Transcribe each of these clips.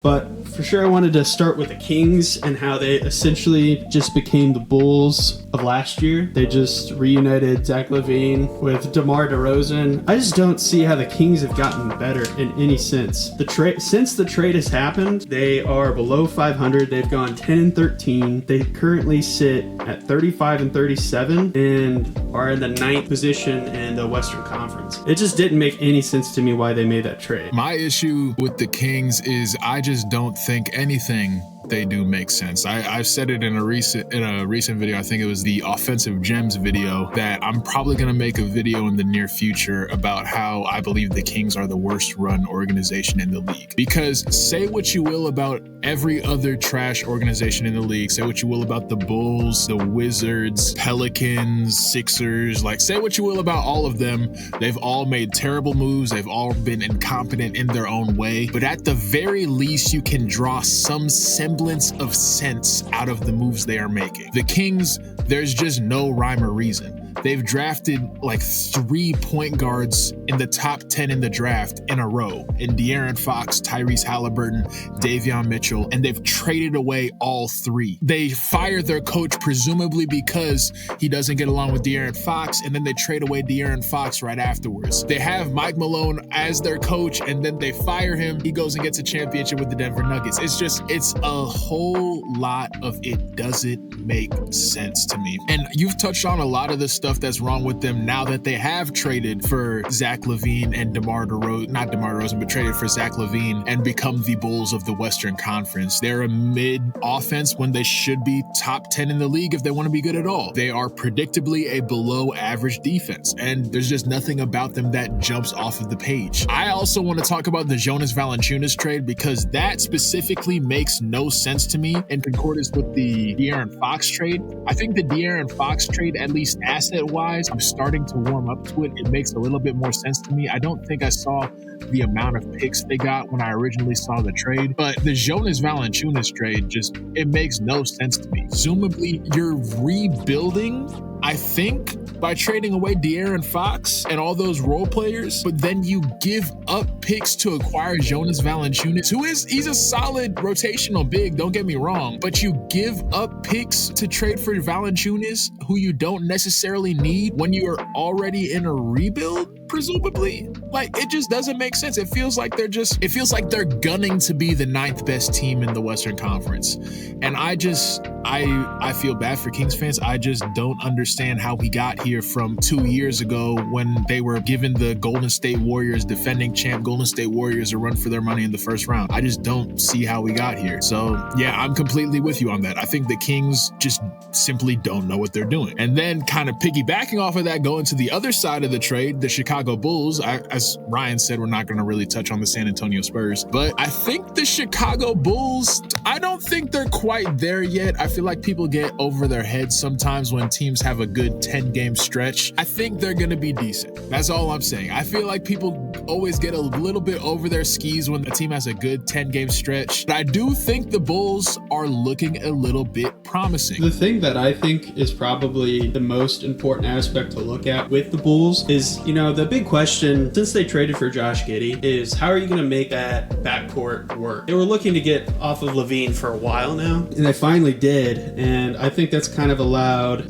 But for sure, I wanted to start with the Kings and how they essentially just became the Bulls of last year. They just reunited Zach Lavine with DeMar DeRozan. I just don't see how the Kings have gotten better in any sense. Since the trade has happened, they are below 500. They've gone 10-13. They currently sit at 35-37 and are in the 9th position in the Western Conference. It just didn't make any sense to me why they made that trade. My issue with the Kings is I just don't think anything they do make sense. I've said it in a recent video. I think it was the Offensive Gems video, that I'm probably going to make a video in the near future about how I believe the Kings are the worst run organization in the league. Because say what you will about every other trash organization in the league, say what you will about the Bulls, the Wizards, Pelicans, Sixers, like say what you will about all of them. They've all made terrible moves. They've all been incompetent in their own way. But at the very least, you can draw some semblance of sense out of the moves they are making. The Kings, there's just no rhyme or reason. They've drafted like 3 point guards in the top 10 in the draft in a row, in De'Aaron Fox, Tyrese Halliburton, Davion Mitchell, and they've traded away all 3. They fired their coach presumably because he doesn't get along with De'Aaron Fox, and then they trade away De'Aaron Fox right afterwards. They have Mike Malone as their coach, and then they fire him. He goes and gets a championship with the Denver Nuggets. It's a whole lot of it doesn't make sense to me. And you've touched on a lot of the stuff that's wrong with them now that they have traded for Zach Lavine and not DeMar DeRozan, but traded for Zach Lavine and become the Bulls of the Western Conference. They're a mid offense when they should be top 10 in the league if they want to be good at all. They are predictably a below average defense, and there's just nothing about them that jumps off of the page. I also want to talk about the Jonas Valanciunas trade because that specifically makes no sense to me in concordance with the De'Aaron Fox trade. I think the De'Aaron Fox trade, at least asset-wise, I'm starting to warm up to it. It makes a little bit more sense to me. I don't think I saw the amount of picks they got when I originally saw the trade, but the Jonas Valanciunas trade it makes no sense to me. Presumably, you're rebuilding, I think, by trading away De'Aaron Fox and all those role players, but then you give up picks to acquire Jonas Valanciunas, he's a solid rotational big, don't get me wrong, but you give up picks to trade for Valanciunas, who you don't necessarily need when you are already in a rebuild, presumably. Like, it just doesn't make sense. It feels like they're gunning to be the 9th best team in the Western Conference. And I feel bad for Kings fans. I just don't understand how we got here from 2 years ago when they were giving the Golden State Warriors, defending champ Golden State Warriors, a run for their money in the first round. I just don't see how we got here. So yeah, I'm completely with you on that. I think the Kings just simply don't know what they're doing. And then kind of piggybacking off of that, going to the other side of the trade, the Chicago Bulls. As Ryan said, we're not going to really touch on the San Antonio Spurs, but I think the Chicago Bulls, I don't think they're quite there yet. I feel like people get over their heads sometimes when teams have a good 10-game stretch. I think they're going to be decent. That's all I'm saying. I feel like people always get a little bit over their skis when the team has a good 10-game stretch. But I do think the Bulls are looking a little bit promising. The thing that I think is probably the most important aspect to look at with the Bulls is, the big question since they traded for Josh Giddey is how are you going to make that backcourt work? They were looking to get off of Lavine for a while now, and they finally did. And I think that's kind of allowed,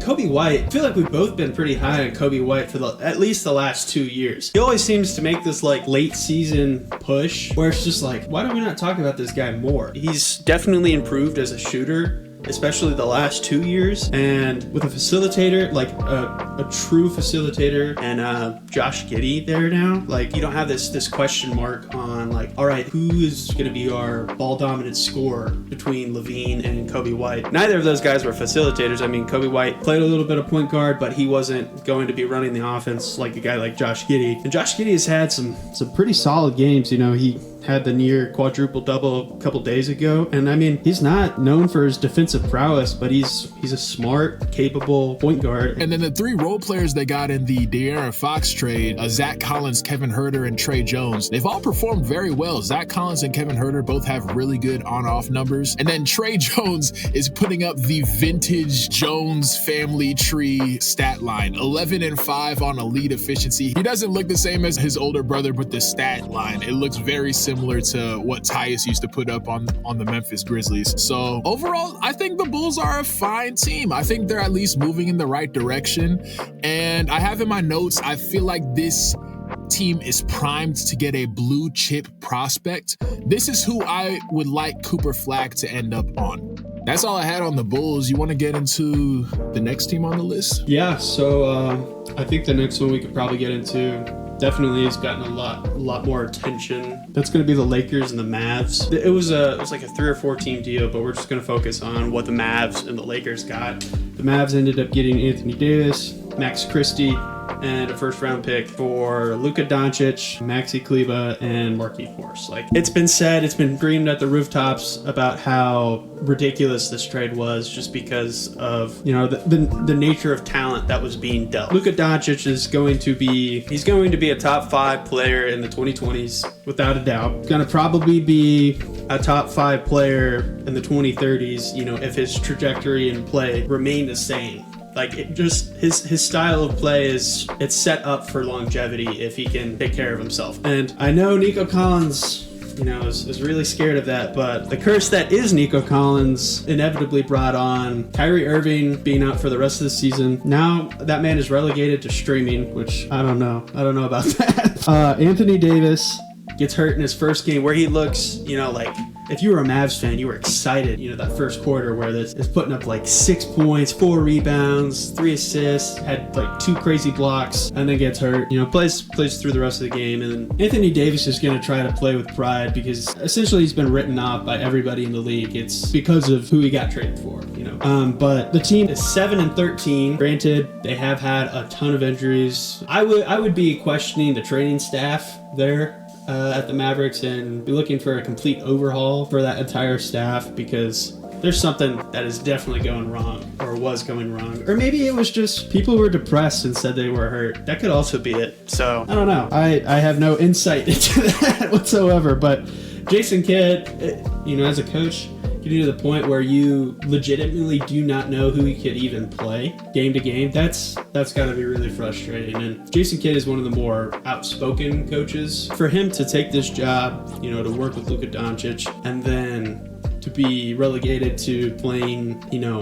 Kobe White, I feel like we've both been pretty high on Kobe White for at least the last 2 years. He always seems to make this like late season push where it's just like, why don't we not talk about this guy more? He's definitely improved as a shooter, especially the last 2 years, and with a facilitator, like a true facilitator, and Josh Giddey there now, like you don't have this question mark on like, all right, who is going to be our ball dominant scorer between Lavine and Kobe White? Neither of those guys were facilitators. I mean, Kobe White played a little bit of point guard, but he wasn't going to be running the offense like a guy like Josh Giddey. And Josh Giddey has had some pretty solid games. He had the near quadruple double a couple days ago, and he's not known for his defensive prowess, but he's a smart, capable point guard. And then the 3 role players they got in the De'Aaron Fox trade, Zach Collins, Kevin Huerter, and Trey Jones, they've all performed very well. Zach Collins and Kevin Huerter both have really good on-off numbers, and then Trey Jones is putting up the vintage Jones family tree stat line, 11-5 on elite efficiency. He doesn't look the same as his older brother, but the stat line, it looks very similar. similar to what Tyus used to put up on the Memphis Grizzlies. So overall, I think the Bulls are a fine team. I think they're at least moving in the right direction. And I have in my notes, I feel like this team is primed to get a blue chip prospect. This is who I would like Cooper Flag to end up on. That's all I had on the Bulls. You want to get into the next team on the list? Yeah, so I think the next one we could probably get into definitely has gotten a lot more attention. That's going to be the Lakers and the Mavs. It was like a 3 or 4 team deal, but we're just going to focus on what the Mavs and the Lakers got. The Mavs ended up getting Anthony Davis, Max Christie, and a first-round pick for Luka Doncic, Maxi Kleber, and Markieff Morris. Like, it's been said, it's been screamed at the rooftops about how ridiculous this trade was, just because of, you know, the nature of talent that was being dealt. Luka Doncic is going to be a top 5 player in the 2020s, without a doubt. Going to probably be a top 5 player in the 2030s, you know, if his trajectory and play remain the same. Like, it just, his style of play it's set up for longevity if he can take care of himself. And I know Nico Collins, you know, is really scared of that, but the curse that is Nico Collins inevitably brought on Kyrie Irving being out for the rest of the season. Now that man is relegated to streaming, which I don't know about that. Anthony Davis gets hurt in his first game, where he looks, you know, like, if you were a Mavs fan, you were excited, you know, that first quarter where this is putting up like 6 points, 4 rebounds, 3 assists, had like 2 crazy blocks, and then gets hurt, you know, plays through the rest of the game. And then Anthony Davis is going to try to play with pride, because essentially he's been written off by everybody in the league. It's because of who he got traded for, you know. But the team is 7-13. Granted, they have had a ton of injuries. I would be questioning the training staff there at the Mavericks, and be looking for a complete overhaul for that entire staff, because there's something that is definitely going wrong, or was going wrong. Or maybe it was just people were depressed and said they were hurt. That could also be it. So I don't know. I have no insight into that whatsoever. But Jason Kidd, you know, as a coach, getting to the point where you legitimately do not know who he could even play game to game, that's got to be really frustrating. And Jason Kidd is one of the more outspoken coaches. For him to take this job, you know, to work with Luka Doncic, and then to be relegated to playing, you know,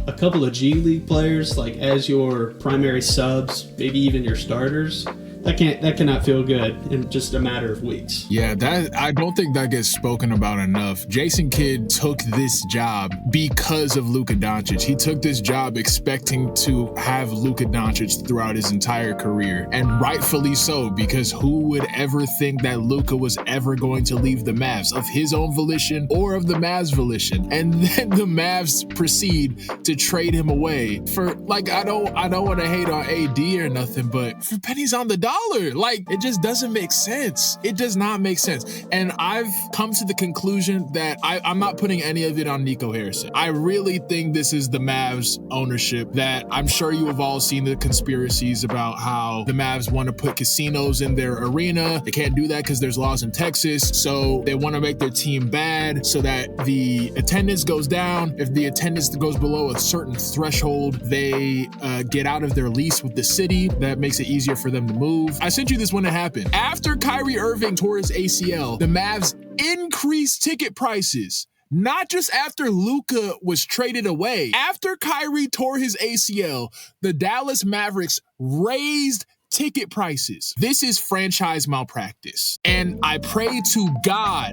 a couple of G League players like as your primary subs, maybe even your starters, that cannot feel good in just a matter of weeks. Yeah, that I don't think that gets spoken about enough. Jason Kidd took this job because of Luka Doncic. He took this job expecting to have Luka Doncic throughout his entire career, and rightfully so, because who would ever think that Luka was ever going to leave the Mavs of his own volition or of the Mavs' volition? And then the Mavs proceed to trade him away for, like, I don't want to hate on AD or nothing, but for pennies on the dollar. Like, it just doesn't make sense. It does not make sense. And I've come to the conclusion that I'm not putting any of it on Nico Harrison. I really think this is the Mavs ownership. That I'm sure you have all seen the conspiracies about how the Mavs want to put casinos in their arena. They can't do that because there's laws in Texas. So they want to make their team bad so that the attendance goes down. If the attendance goes below a certain threshold, they get out of their lease with the city. That makes it easier for them to move. I sent you this when it happened. After Kyrie Irving tore his ACL, the Mavs increased ticket prices. Not just after Luka was traded away. After Kyrie tore his ACL, the Dallas Mavericks raised ticket prices. This is franchise malpractice. And I pray to God,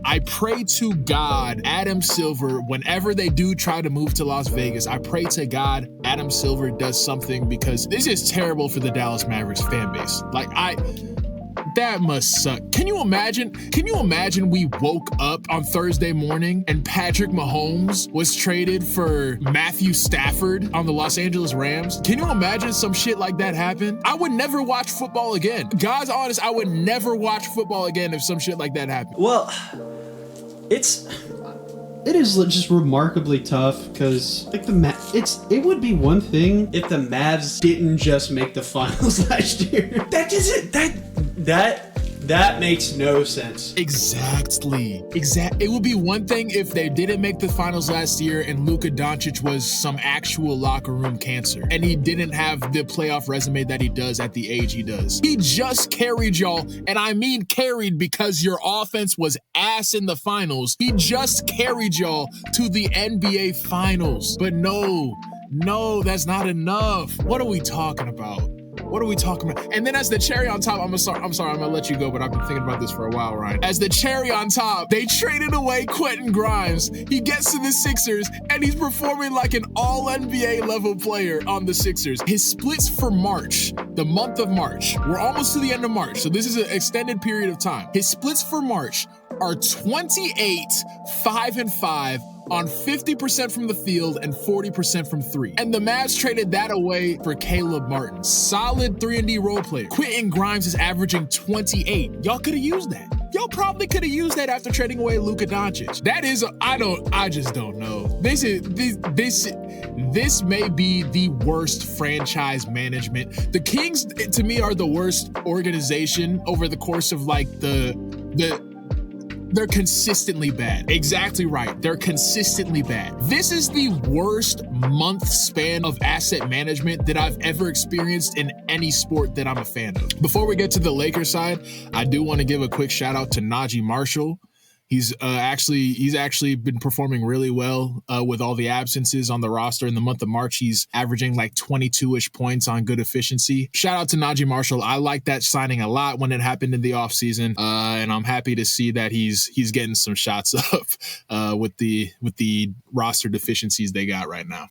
Adam Silver, whenever they do try to move to Las Vegas, I pray to God Adam Silver does something, because this is terrible for the Dallas Mavericks fan base. Like, that must suck. Can you imagine we woke up on Thursday morning and Patrick Mahomes was traded for Matthew Stafford on the Los Angeles Rams? Can you imagine some shit like that happen? I would never watch football again. God's honest, I would never watch football again if some shit like that happened. Well, it is just remarkably tough, because like it would be one thing if the Mavs didn't just make the finals last year. That That makes no sense. Exactly. It would be one thing if they didn't make the finals last year and Luka Doncic was some actual locker room cancer and he didn't have the playoff resume that he does at the age he does. He just carried y'all, and I mean carried because your offense was ass in the finals. He just carried y'all to the NBA finals. But no, that's not enough. What are we talking about? And then as the cherry on top, I'm sorry, I'm gonna let you go, but I've been thinking about this for a while, Ryan. As the cherry on top, they traded away Quentin Grimes. He gets to the Sixers, and he's performing like an all-NBA level player on the Sixers. His splits for March, the month of March, we're almost to the end of March, so this is an extended period of time. His splits for March are 28, 5, and 5, on 50% from the field and 40% from three. And the Mavs traded that away for Caleb Martin. Solid 3-and-D role player. Quentin Grimes is averaging 28. Y'all could have used that. Y'all probably could have used that after trading away Luka Doncic. That is, I just don't know. This may be the worst franchise management. The Kings, to me, are the worst organization over the course of like they're consistently bad. Exactly right. They're consistently bad. This is the worst month span of asset management that I've ever experienced in any sport that I'm a fan of. Before we get to the Lakers side, I do want to give a quick shout out to Najee Marshall. He's actually been performing really well with all the absences on the roster. In the month of March, he's averaging like 22-ish points on good efficiency. Shout out to Najee Marshall. I like that signing a lot when it happened in the offseason, and I'm happy to see that he's getting some shots up with the roster deficiencies they got right now.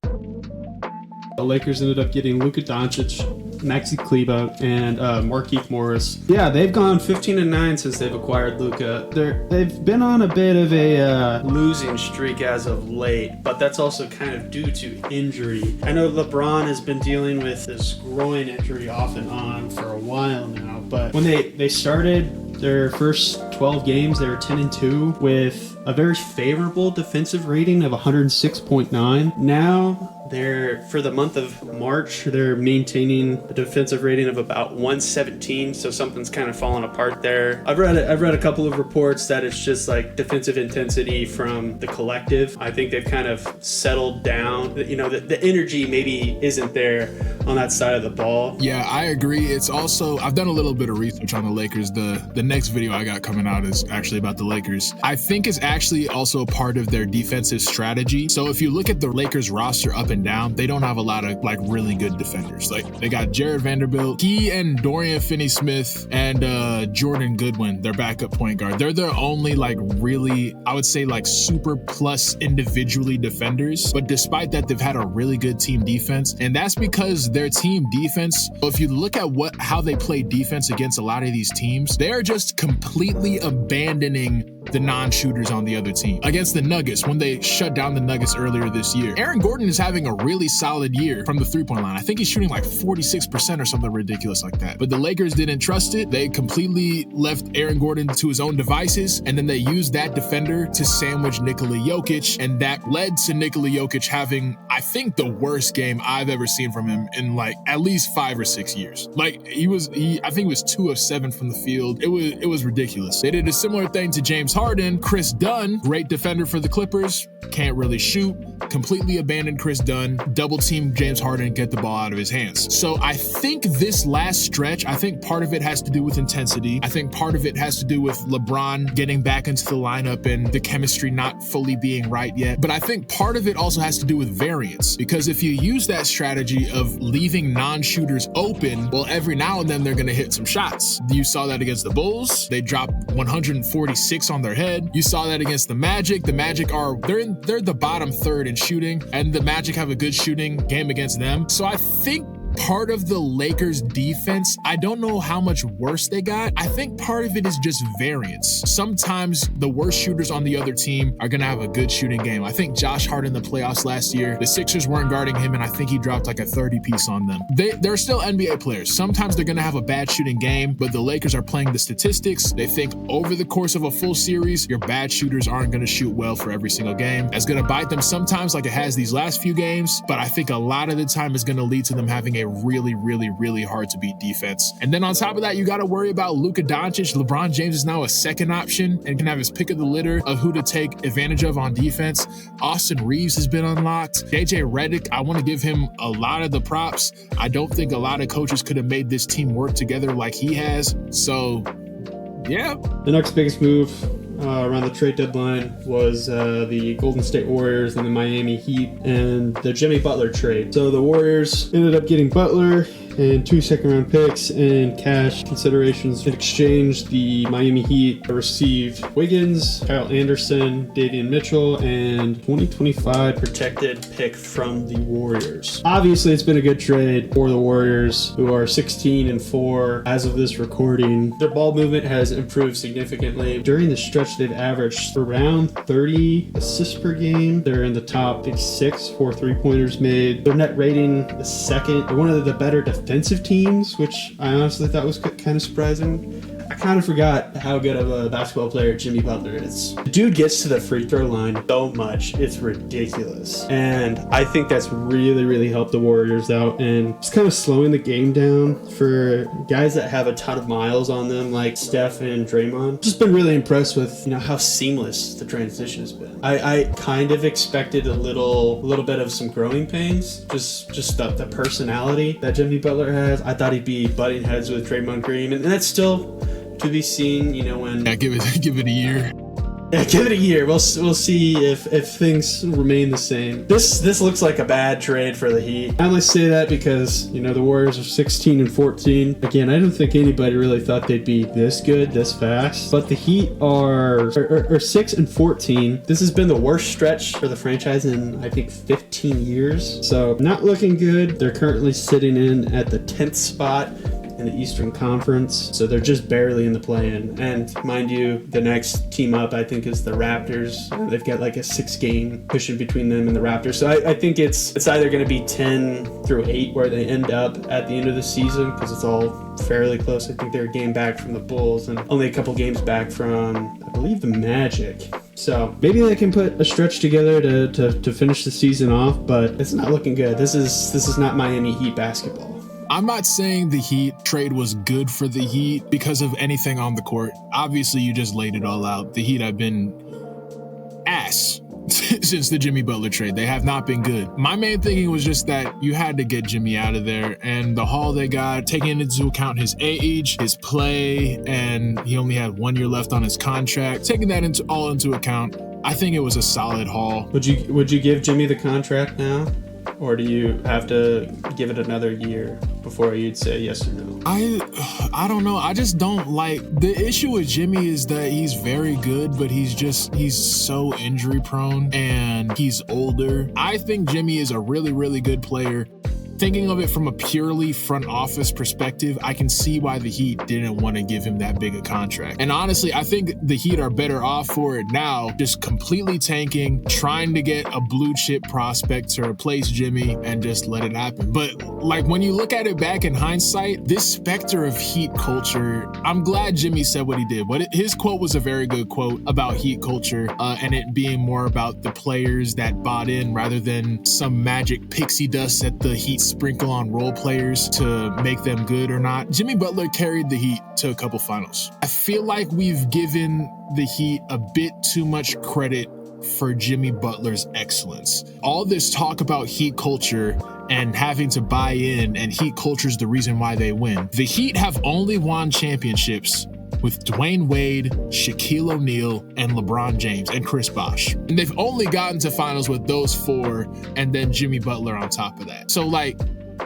The Lakers ended up getting Luka Doncic, Maxi Kleber, and Markieff Morris. Yeah, they've gone 15-9 since they've acquired Luka. They've been on a bit of a losing streak as of late, but that's also kind of due to injury. I know LeBron has been dealing with this groin injury off and on for a while now, but when they started their first 12 games, they were 10-2 with a very favorable defensive rating of 106.9. Now, for the month of March, they're maintaining a defensive rating of about 117, so something's kind of falling apart there. I've read a couple of reports that it's just like defensive intensity from the collective. I think they've kind of settled down. You know, the energy maybe isn't there on that side of the ball. Yeah, I agree. It's also, I've done a little bit of research on the Lakers. The next video I got coming out is actually about the Lakers. I think it's actually also part of their defensive strategy. So if you look at the Lakers roster up and down, they don't have a lot of like really good defenders. Like they got Jared Vanderbilt, he and Dorian Finney-Smith and Jordan Goodwin, their backup point guard. They're the only like really, I would say like super plus individually defenders. But despite that, they've had a really good team defense. And that's because their team defense, if you look at how they play defense against a lot of these teams, they're just completely abandoning the non-shooters on the other team. Against the Nuggets, when they shut down the Nuggets earlier this year, Aaron Gordon is having a really solid year from the three-point line. I think he's shooting like 46% or something ridiculous like that. But the Lakers didn't trust it. They completely left Aaron Gordon to his own devices, and then they used that defender to sandwich Nikola Jokic, and that led to Nikola Jokic having, I think, the worst game I've ever seen from him in like at least 5 or 6 years. Like I think he was 2 of 7 from the field. It was ridiculous. They did a similar thing to James Harden. Chris Dunn, great defender for the Clippers, can't really shoot, completely abandoned Chris Dunn, double team James Harden, get the ball out of his hands. So I think this last stretch, I think part of it has to do with intensity. I think part of it has to do with LeBron getting back into the lineup and the chemistry not fully being right yet. But I think part of it also has to do with variance, because if you use that strategy of leaving non-shooters open, well, every now and then they're going to hit some shots. You saw that against the Bulls. They dropped 146 on their head. You saw that against the Magic. The Magic they're the bottom third in shooting, and the Magic have a good shooting game against them. So I think part of the Lakers defense, I don't know how much worse they got. I think part of it is just variance. Sometimes the worst shooters on the other team are going to have a good shooting game. I think Josh Hart in the playoffs last year, the Sixers weren't guarding him, and I think he dropped like a 30-piece on them. They're still NBA players. Sometimes they're going to have a bad shooting game, but the Lakers are playing the statistics. They think over the course of a full series, your bad shooters aren't going to shoot well for every single game. It's going to bite them sometimes like it has these last few games, but I think a lot of the time is going to lead to them having a really, really, really hard to beat defense. And then on top of that, you got to worry about Luka Doncic. LeBron James is now a second option and can have his pick of the litter of who to take advantage of on defense. Austin Reeves has been unlocked. JJ Redick, I want to give him a lot of the props. I don't think a lot of coaches could have made this team work together like he has. So, yeah. The next biggest move around the trade deadline was the Golden State Warriors and the Miami Heat and the Jimmy Butler trade. So the Warriors ended up getting Butler and 2 second-round picks and cash considerations. In exchange, the Miami Heat received Wiggins, Kyle Anderson, Davion Mitchell, and 2025 protected pick from the Warriors. Obviously, it's been a good trade for the Warriors, who are 16-4 as of this recording. Their ball movement has improved significantly. During the stretch, they've averaged around 30 assists per game. They're in the top 6 for three-pointers made. Their net rating is second. They're one of the better defensive teams, which I honestly thought was kind of surprising. I kind of forgot how good of a basketball player Jimmy Butler is. The dude gets to the free throw line so much, it's ridiculous. And I think that's really, really helped the Warriors out and just kind of slowing the game down for guys that have a ton of miles on them, like Steph and Draymond. Just been really impressed with, how seamless the transition has been. I kind of expected a little bit of some growing pains, just the personality that Jimmy Butler has. I thought he'd be butting heads with Draymond Green, and that's still to be seen, when... Yeah, give it a year. Yeah, give it a year. We'll see if things remain the same. This looks like a bad trade for the Heat. I only say that because, the Warriors are 16-14. Again, I don't think anybody really thought they'd be this good, this fast. But the Heat are 6-14. This has been the worst stretch for the franchise in, I think, 15 years. So, not looking good. They're currently sitting in at the 10th spot in the Eastern Conference, so they're just barely in the play-in. And mind you, the next team up, I think, is the Raptors. They've got like a 6-game cushion between them and the Raptors. So I think it's either going to be 10-8 where they end up at the end of the season, because it's all fairly close. I think they're a game back from the Bulls and only a couple games back from, I believe, the Magic. So maybe they can put a stretch together to finish the season off, but it's not looking good. This is not Miami Heat basketball. I'm not saying the Heat trade was good for the Heat because of anything on the court. Obviously, you just laid it all out. The Heat have been ass since the Jimmy Butler trade. They have not been good. My main thinking was just that you had to get Jimmy out of there, and the haul they got, taking into account his age, his play, and he only had 1 year left on his contract, taking that all into account, I think it was a solid haul. Would you give Jimmy the contract now? Or do you have to give it another year before you'd say yes or no? I don't know. I just don't like... The issue with Jimmy is that he's very good, but he's so injury prone and he's older. I think Jimmy is a really, really good player. Thinking of it from a purely front office perspective, I can see why the Heat didn't want to give him that big a contract. And honestly, I think the Heat are better off for it now, just completely tanking, trying to get a blue chip prospect to replace Jimmy and just let it happen. But like when you look at it back in hindsight, this specter of Heat culture, I'm glad Jimmy said what he did. But his quote was a very good quote about Heat culture and it being more about the players that bought in rather than some magic pixie dust at the Heat sprinkle on role players to make them good or not. Jimmy Butler carried the Heat to a couple finals. I feel like we've given the Heat a bit too much credit for Jimmy Butler's excellence. All this talk about Heat culture and having to buy in, and Heat culture is the reason why they win. The Heat have only won championships with Dwayne Wade, Shaquille O'Neal, and LeBron James, and Chris Bosh. And they've only gotten to finals with those four, and then Jimmy Butler on top of that. So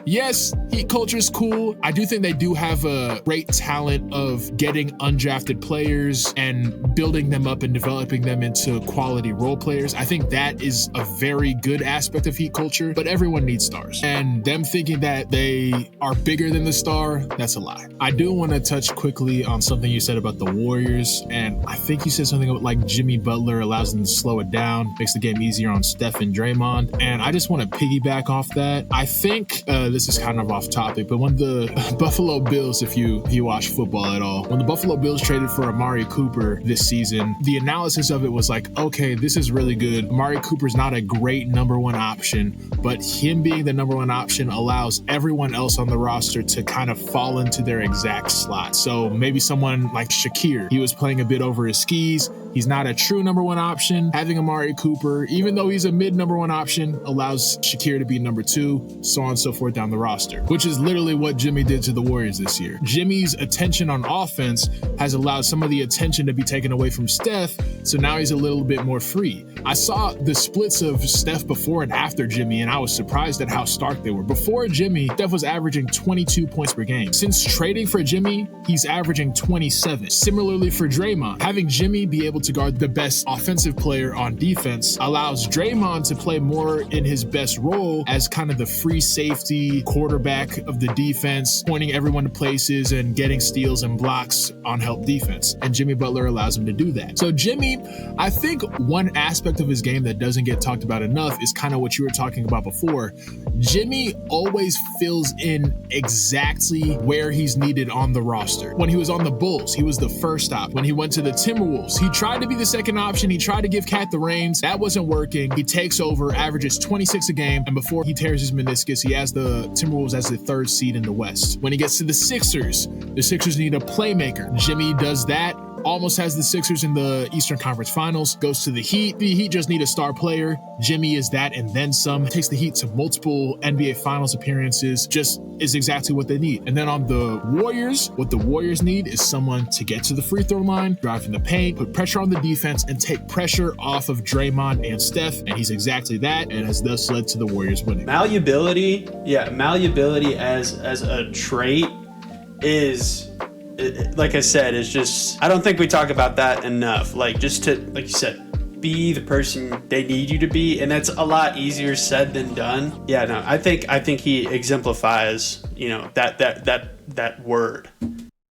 yes, Heat culture is cool. I do think they do have a great talent of getting undrafted players and building them up and developing them into quality role players. I think that is a very good aspect of Heat culture, but everyone needs stars. And them thinking that they are bigger than the star, that's a lie. I do want to touch quickly on something you said about the Warriors, and I think you said something about like Jimmy Butler allows them to slow it down, makes the game easier on Steph and Draymond, and I just want to piggyback off that. I think this is kind of off topic, but when the Buffalo Bills, if you watch football at all, when the Buffalo Bills traded for Amari Cooper this season, the analysis of it was like, okay, this is really good. Amari Cooper's not a great number one option, but him being the number one option allows everyone else on the roster to kind of fall into their exact slot. So maybe someone like Shakir, he was playing a bit over his skis. He's not a true number one option. Having Amari Cooper, even though he's a mid number one option, allows Shakir to be number two, so on and so forth down the roster, which is literally what Jimmy did to the Warriors this year. Jimmy's attention on offense has allowed some of the attention to be taken away from Steph, so now he's a little bit more free. I saw the splits of Steph before and after Jimmy, and I was surprised at how stark they were. Before Jimmy, Steph was averaging 22 points per game. Since trading for Jimmy, he's averaging 27. Similarly for Draymond, having Jimmy be able to guard the best offensive player on defense allows Draymond to play more in his best role as kind of the free safety quarterback of the defense, pointing everyone to places and getting steals and blocks on help defense. And Jimmy Butler allows him to do that. So Jimmy, I think one aspect of his game that doesn't get talked about enough is kind of what you were talking about before. Jimmy always fills in exactly where he's needed on the roster. When he was on the Bulls, he was the first stop. When he went to the Timberwolves, he tried to be the second option. He tried to give Cat the reins. That wasn't working. He takes over, averages 26 a game, and before he tears his meniscus, he has the Timberwolves as the third seed in the West. When he gets to the Sixers need a playmaker. Jimmy does that. Almost has the Sixers in the Eastern Conference Finals, goes to the Heat. The Heat just need a star player. Jimmy is that and then some. Takes the Heat to multiple NBA Finals appearances. Just is exactly what they need. And then on the Warriors, what the Warriors need is someone to get to the free throw line, drive in the paint, put pressure on the defense, and take pressure off of Draymond and Steph. And he's exactly that, and has thus led to the Warriors winning. Malleability as a trait is... like I said, it's just, I don't think we talk about that enough. Like, just to, like you said, be the person they need you to be, and that's a lot easier said than done. Yeah, no, I think he exemplifies, that word.